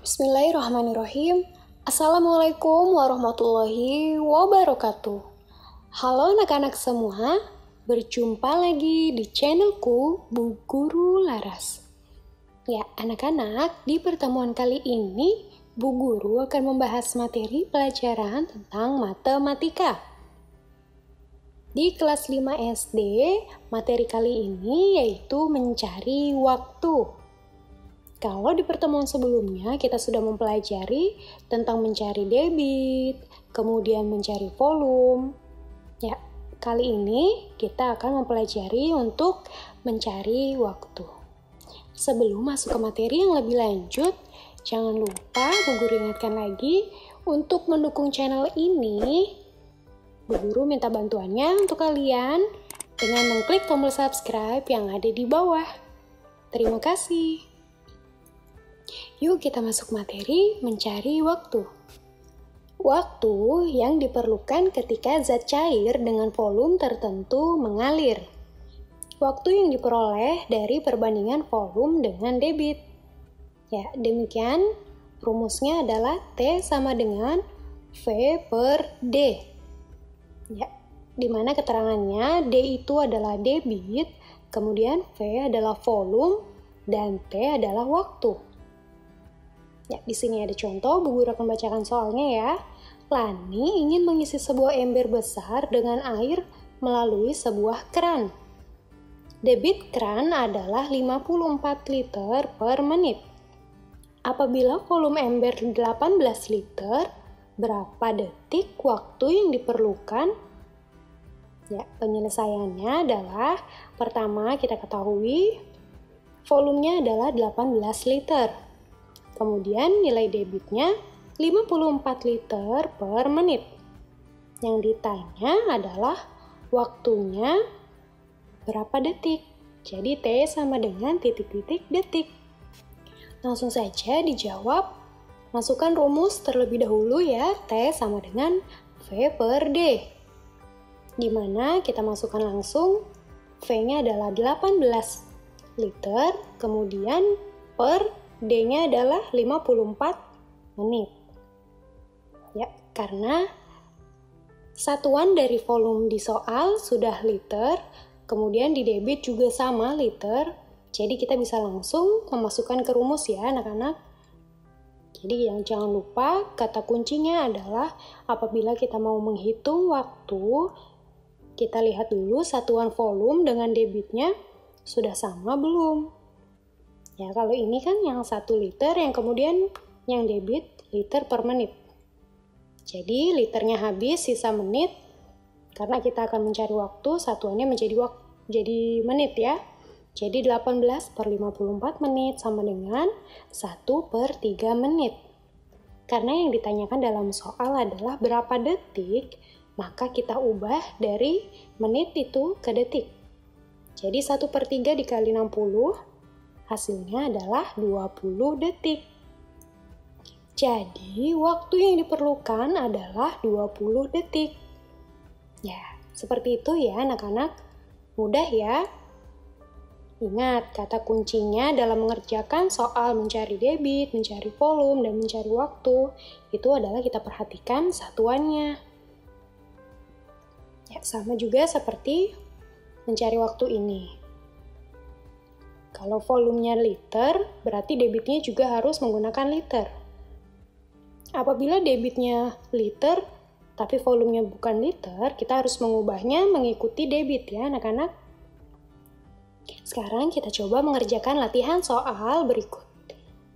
Bismillahirrahmanirrahim. Assalamualaikum warahmatullahi wabarakatuh. Halo anak-anak semua, berjumpa lagi di channelku Bu Guru Laras. Ya, anak-anak, di pertemuan kali ini Bu Guru akan membahas materi pelajaran tentang matematika. Di kelas 5 SD, materi kali ini yaitu mencari waktu. Kalau di pertemuan sebelumnya kita sudah mempelajari tentang mencari debit, kemudian mencari volume. Ya, kali ini kita akan mempelajari untuk mencari waktu. Sebelum masuk ke materi yang lebih lanjut, jangan lupa Bu Guru ingatkan lagi untuk mendukung channel ini. Bu Guru minta bantuannya untuk kalian dengan mengklik tombol subscribe yang ada di bawah. Terima kasih. Yuk kita masuk materi mencari waktu. Waktu yang diperlukan ketika zat cair dengan volume tertentu mengalir. Waktu yang diperoleh dari perbandingan volume dengan debit. Ya, demikian rumusnya adalah T sama dengan V per D. Ya, dimana keterangannya D itu adalah debit, kemudian V adalah volume, dan T adalah waktu. Ya, di sini ada contoh, Bu Guru akan bacakan soalnya ya. Lani ingin mengisi sebuah ember besar dengan air melalui sebuah keran. Debit keran adalah 54 liter per menit. Apabila volume ember 18 liter, berapa detik waktu yang diperlukan? Ya, penyelesaiannya adalah pertama kita ketahui volumenya adalah 18 liter. Kemudian nilai debitnya 54 liter per menit. Yang ditanya adalah waktunya berapa detik. Jadi T sama dengan titik-titik detik. Langsung saja dijawab. Masukkan rumus terlebih dahulu ya. T sama dengan V per D. Dimana kita masukkan langsung V-nya adalah 18 liter. Kemudian per D-nya adalah 54 menit. Ya, karena satuan dari volume di soal sudah liter, kemudian di debit juga sama liter, jadi kita bisa langsung memasukkan ke rumus ya anak-anak. Jadi jangan lupa kata kuncinya adalah apabila kita mau menghitung waktu, kita lihat dulu satuan volume dengan debitnya sudah sama belum. Ya, kalau ini kan yang 1 liter, yang kemudian yang debit liter per menit. Jadi, liternya habis, sisa menit. Karena kita akan mencari waktu, satuannya jadi menit ya. Jadi, 18 per 54 menit sama dengan 1 per 3 menit. Karena yang ditanyakan dalam soal adalah berapa detik, maka kita ubah dari menit itu ke detik. Jadi, 1 per 3 dikali 60, hasilnya adalah 20 detik. Jadi, waktu yang diperlukan adalah 20 detik. Ya, seperti itu ya anak-anak. Mudah ya. Ingat, kata kuncinya dalam mengerjakan soal mencari debit, mencari volume, dan mencari waktu, itu adalah kita perhatikan satuannya. Ya, sama juga seperti mencari waktu ini. Kalau volumenya liter, berarti debitnya juga harus menggunakan liter. Apabila debitnya liter, tapi volumenya bukan liter, kita harus mengubahnya mengikuti debit ya anak-anak. Sekarang kita coba mengerjakan latihan soal berikut.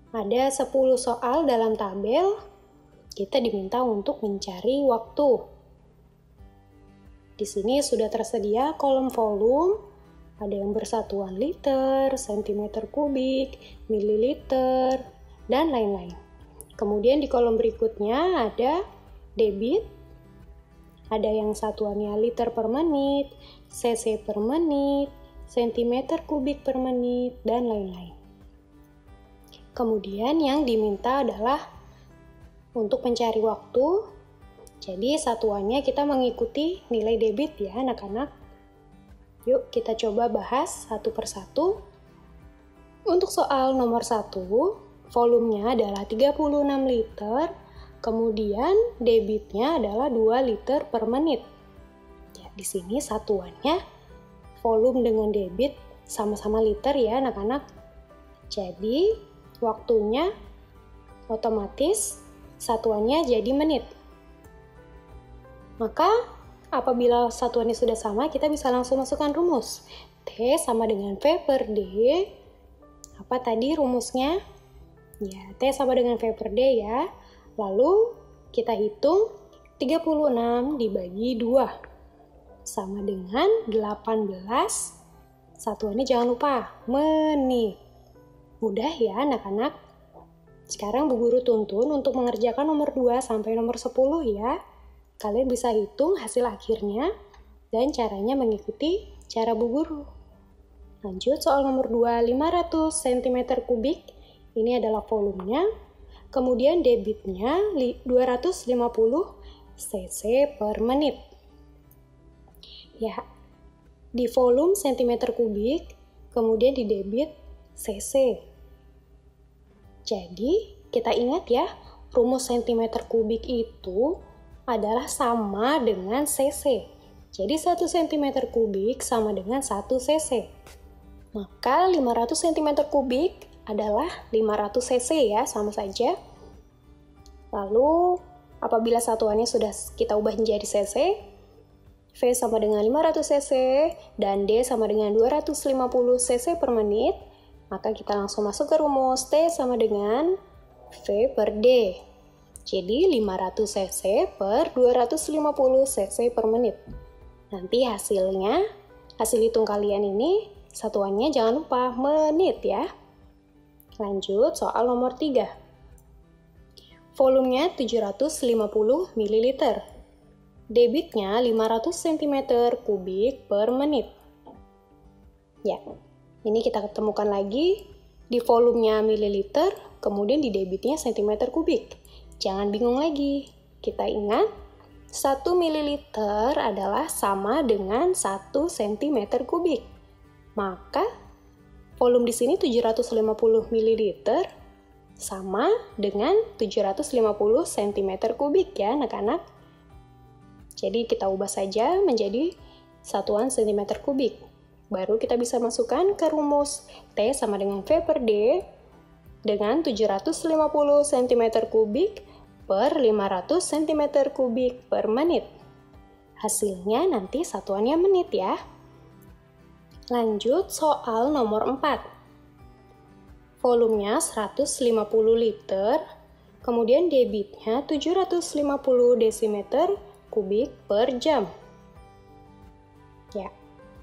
Ada 10 soal dalam tabel, kita diminta untuk mencari waktu. Di sini sudah tersedia kolom volume, ada yang bersatuan liter, sentimeter kubik, mililiter, dan lain-lain. Kemudian di kolom berikutnya ada debit, ada yang satuannya liter per menit, cc per menit, sentimeter kubik per menit, dan lain-lain. Kemudian yang diminta adalah untuk mencari waktu, jadi satuannya kita mengikuti nilai debit ya anak-anak. Yuk kita coba bahas satu persatu. Untuk soal nomor 1, volumenya adalah 36 liter, kemudian debitnya adalah 2 liter per menit. Ya, di sini satuannya volume dengan debit sama-sama liter ya anak-anak. Jadi waktunya otomatis satuannya jadi menit. Maka apabila satuannya sudah sama, kita bisa langsung masukkan rumus. T sama dengan V per D. Apa tadi rumusnya? Ya, T sama dengan V per D ya. Lalu kita hitung 36 dibagi 2 sama dengan 18. Satuannya jangan lupa, menit. Mudah ya anak-anak. Sekarang Bu Guru tuntun untuk mengerjakan nomor 2 sampai nomor 10 ya. Kalian bisa hitung hasil akhirnya dan caranya mengikuti cara Bu Guru. Lanjut soal nomor 2, 500 cm3. Ini adalah volumenya. Kemudian debitnya 250 cc per menit. Ya, di volume cm3, kemudian di debit cc. Jadi, kita ingat ya, rumus cm3 itu adalah sama dengan cc. Jadi, 1 cm3 sama dengan 1 cc. Maka 500 cm3 adalah 500 cc ya, sama saja. Lalu, apabila satuannya sudah kita ubah menjadi cc, V sama dengan 500 cc dan D sama dengan 250 cc per menit, maka kita langsung masuk ke rumus T sama dengan V per D. Jadi 500 cc per 250 cc per menit. Nanti hasilnya, hasil hitung kalian ini, satuannya jangan lupa menit ya. Lanjut soal nomor 3. Volumenya 750 ml. Debitnya 500 cm3 per menit. Ya, ini kita ketemukan lagi di volumenya mililiter, kemudian di debitnya cm3. Jangan bingung lagi. Kita ingat, 1 ml adalah sama dengan 1 cm3. Maka volume di sini 750 ml sama dengan 750 cm3 ya anak-anak. Jadi kita ubah saja menjadi satuan cm3. Baru kita bisa masukkan ke rumus T sama dengan V per D dengan 750 cm3 per 500 cm3 per menit. Hasilnya nanti satuannya menit ya. Lanjut soal nomor 4. Volumenya 150 liter, kemudian debitnya 750 desimeter kubik per jam. Ya,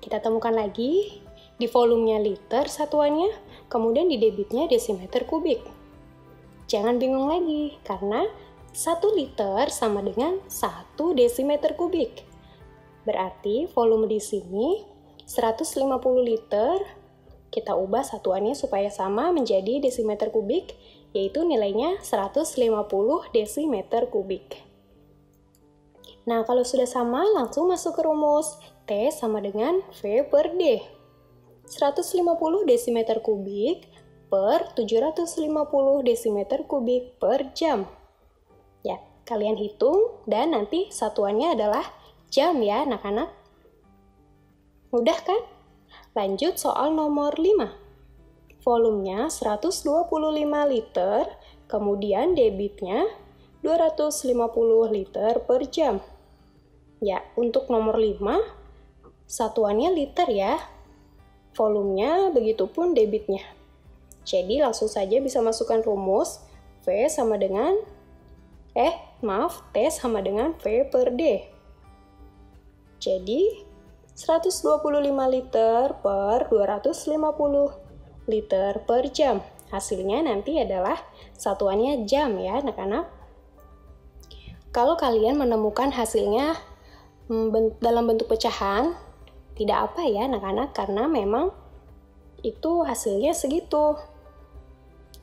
kita temukan lagi di volumenya liter satuannya, kemudian di debitnya desimeter kubik. Jangan bingung lagi, karena 1 liter sama dengan 1 desimeter kubik. Berarti volume di sini 150 liter, kita ubah satuannya supaya sama menjadi desimeter kubik, yaitu nilainya 150 desimeter kubik. Nah, kalau sudah sama, langsung masuk ke rumus T sama dengan V per D. 150 desimeter kubik per 750 desimeter kubik per jam. Ya, kalian hitung dan nanti satuannya adalah jam ya anak-anak. Mudah kan? Lanjut soal nomor 5. Volumenya 125 liter, kemudian debitnya 250 liter per jam. Ya, untuk nomor 5, satuannya liter ya. Volumenya, begitupun debitnya. Jadi langsung saja bisa masukkan rumus V sama dengan T sama dengan V per D. Jadi 125 liter per 250 liter per jam. Hasilnya nanti adalah satuannya jam ya anak-anak. Kalau kalian menemukan hasilnya dalam bentuk pecahan, tidak apa ya anak-anak, karena memang itu hasilnya segitu.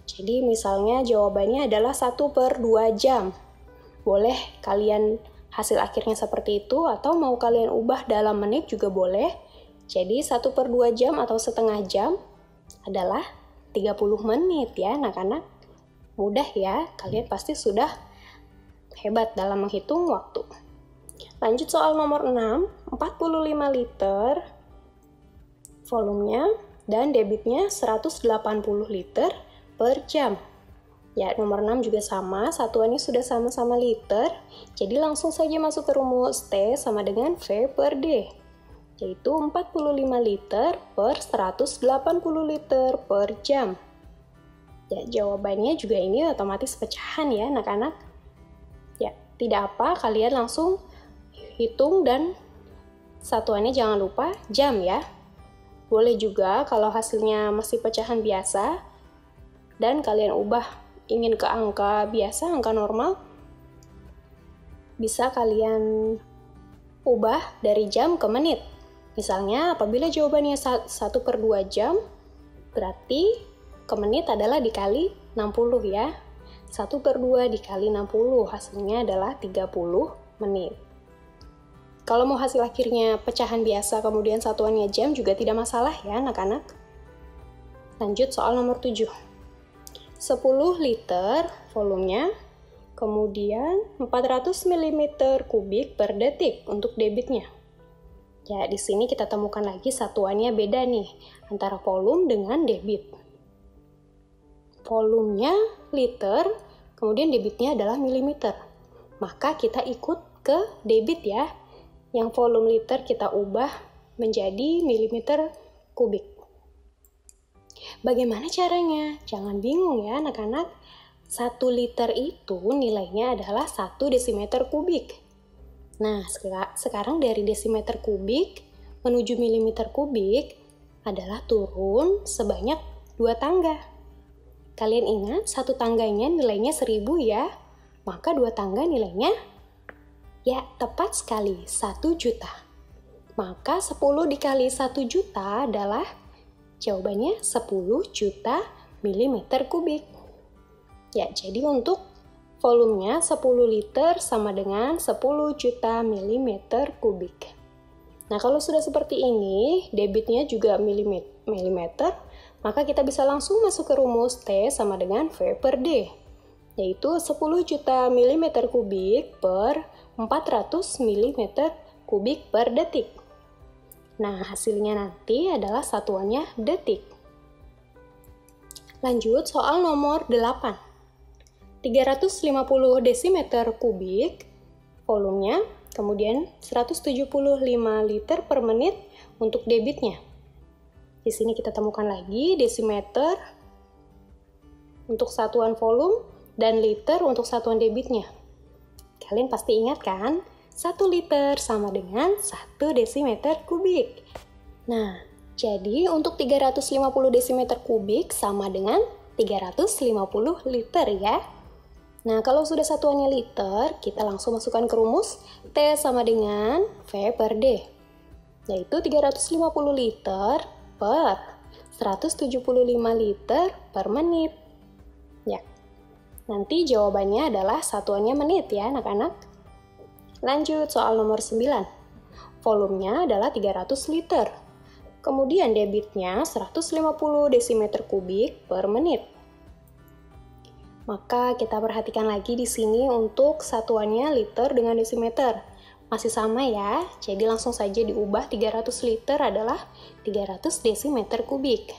Jadi misalnya jawabannya adalah 1 per 2 jam. Boleh kalian hasil akhirnya seperti itu, atau mau kalian ubah dalam menit juga boleh. Jadi 1 per 2 jam atau setengah jam adalah 30 menit ya anak-anak. Mudah ya, kalian pasti sudah hebat dalam menghitung waktu. Lanjut soal nomor 6, 45 liter volumenya dan debitnya 180 liter per jam. Ya, nomor 6 juga sama, satuannya sudah sama-sama liter, jadi langsung saja masuk ke rumus T sama dengan V per D, yaitu 45 liter per 180 liter per jam. Ya, jawabannya juga ini otomatis pecahan ya anak-anak. Ya, tidak apa, kalian langsung hitung dan satuannya jangan lupa jam ya. Boleh juga kalau hasilnya masih pecahan biasa dan kalian ubah ingin ke angka biasa, angka normal, bisa kalian ubah dari jam ke menit. Misalnya apabila jawabannya 1/2 jam, berarti ke menit adalah dikali 60 ya. 1/2 dikali 60, hasilnya adalah 30 menit. Kalau mau hasil akhirnya pecahan biasa kemudian satuannya jam juga tidak masalah ya anak-anak. Lanjut soal nomor 7. 10 liter volumenya, kemudian 400 ml kubik per detik untuk debitnya. Ya, di sini kita temukan lagi satuannya beda nih, antara volume dengan debit. Volumenya liter, kemudian debitnya adalah milimeter. Maka kita ikut ke debit ya. Yang volume liter kita ubah menjadi milimeter kubik. Bagaimana caranya? Jangan bingung ya anak-anak. 1 liter itu nilainya adalah 1 desimeter kubik. Nah, sekarang dari desimeter kubik menuju milimeter kubik adalah turun sebanyak 2 tangga. Kalian ingat, 1 tangganya nilainya 1000 ya. Maka 2 tangga nilainya, ya tepat sekali, 1 juta. Maka 10 dikali 1 juta adalah jawabannya 10 juta milimeter kubik. Ya, jadi untuk volumenya 10 liter sama dengan 10 juta milimeter kubik. Nah, kalau sudah seperti ini, debitnya juga milimeter, maka kita bisa langsung masuk ke rumus T sama dengan V per D, yaitu 10 juta milimeter kubik per 400 milimeter kubik per detik. Nah, hasilnya nanti adalah satuannya detik. Lanjut soal nomor 8. 350 desimeter kubik volumenya, kemudian 175 liter per menit untuk debitnya. Di sini kita temukan lagi desimeter untuk satuan volume dan liter untuk satuan debitnya. Kalian pasti ingat kan? 1 liter sama dengan 1 desimeter kubik. Nah, jadi untuk 350 desimeter kubik sama dengan 350 liter ya. Nah, kalau sudah satuannya liter, kita langsung masukkan ke rumus T sama dengan V per D, yaitu 350 liter per 175 liter per menit. Ya, nanti jawabannya adalah satuannya menit ya anak-anak. Lanjut soal nomor 9. Volumenya adalah 300 liter. Kemudian debitnya 150 desimeter kubik per menit. Maka kita perhatikan lagi di sini untuk satuannya liter dengan desimeter. Masih sama ya, jadi langsung saja diubah 300 liter adalah 300 desimeter kubik.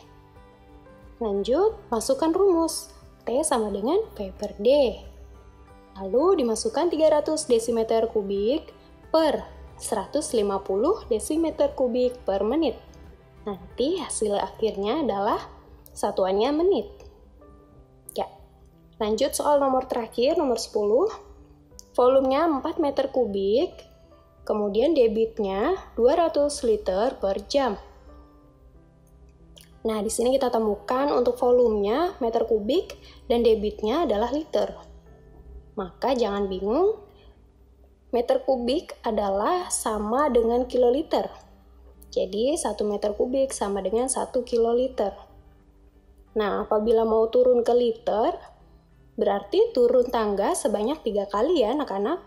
Lanjut, masukkan rumus. T sama dengan V per D. Lalu dimasukkan 300 desimeter kubik per 150 desimeter kubik per menit. Nanti hasil akhirnya adalah satuannya menit. Ya, lanjut soal nomor terakhir, nomor 10. Volumenya 4 meter kubik, kemudian debitnya 200 liter per jam. Nah, di sini kita temukan untuk volumenya meter kubik dan debitnya adalah liter. Maka jangan bingung, meter kubik adalah sama dengan kiloliter. Jadi 1 meter kubik sama dengan 1 kiloliter. Nah, apabila mau turun ke liter, berarti turun tangga sebanyak 3 kali ya anak-anak.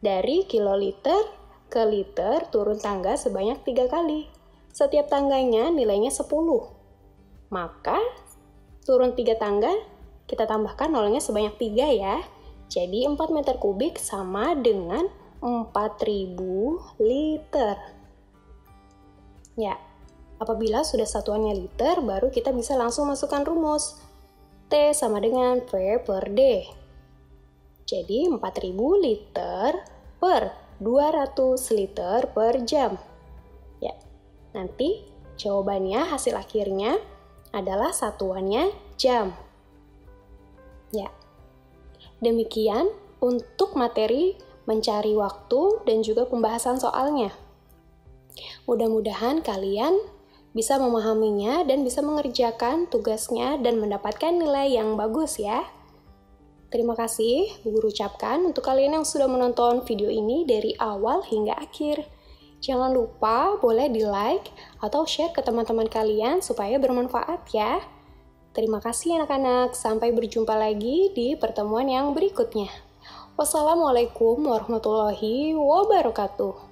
Dari kiloliter ke liter turun tangga sebanyak 3 kali. Setiap tangganya nilainya 10. Maka Turun 3 tangga, kita tambahkan nolnya sebanyak 3 ya. Jadi 4 meter kubik sama dengan 4000 liter. Ya, apabila sudah satuannya liter, baru kita bisa langsung masukkan rumus. T sama dengan V per D. Jadi 4000 liter per 200 liter per jam. Ya, nanti jawabannya hasil akhirnya adalah satuannya jam. Ya, demikian untuk materi mencari waktu dan juga pembahasan soalnya. Mudah-mudahan kalian bisa memahaminya dan bisa mengerjakan tugasnya dan mendapatkan nilai yang bagus ya. Terima kasih Bu Guru ucapkan untuk kalian yang sudah menonton video ini dari awal hingga akhir. Jangan lupa boleh di-like atau share ke teman-teman kalian supaya bermanfaat ya. Terima kasih anak-anak, sampai berjumpa lagi di pertemuan yang berikutnya. Wassalamualaikum warahmatullahi wabarakatuh.